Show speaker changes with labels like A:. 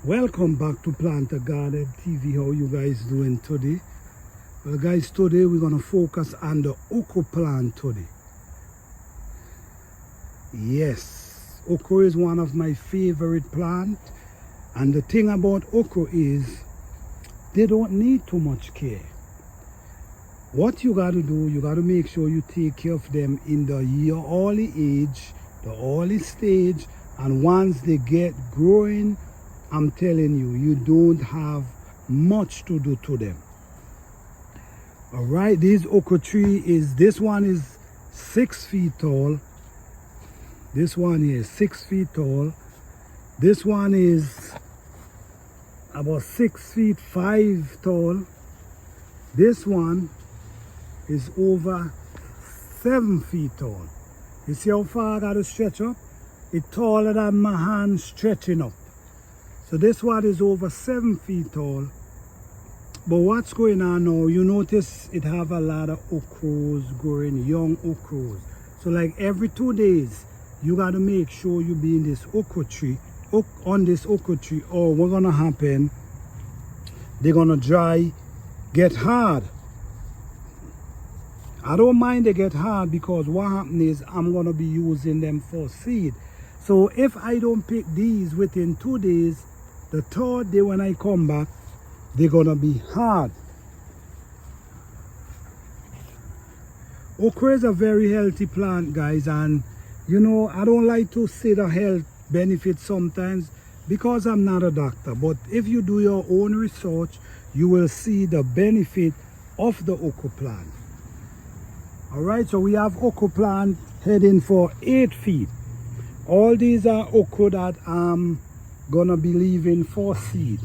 A: Welcome back to Plant a Garden TV. How you guys doing today? Well guys, today we're gonna focus on the okra plant today. Yes, okra is one of my favorite plants, and the thing about okra is they don't need too much care. What you gotta do, you gotta make sure you take care of them in the early age, the early stage, and once they get growing, I'm telling you, you don't have much to do to them. All right, this okra tree this one is 6 feet tall. This one is 6 feet tall. This one is about 6 feet 5 tall. This one is over 7 feet tall. You see how far I got to stretch up? It's taller than my hand stretching up. So this one is over 7 feet tall. But what's going on now, you notice it have a lot of okras growing, young okras. So like every 2 days, you got to make sure you be in this okra tree, on this okra tree, or what's gonna happen, they're gonna dry, get hard. I don't mind they get hard because what happens is I'm gonna be using them for seed. So if I don't pick these within 2 days, the third day when I come back, they're gonna be hard. Okra is a very healthy plant, guys, and you know, I don't like to say the health benefits sometimes because I'm not a doctor, but if you do your own research, you will see the benefit of the okra plant. All right, so we have okra plant heading for 8 feet. All these are okra that I'm gonna be leaving for seed.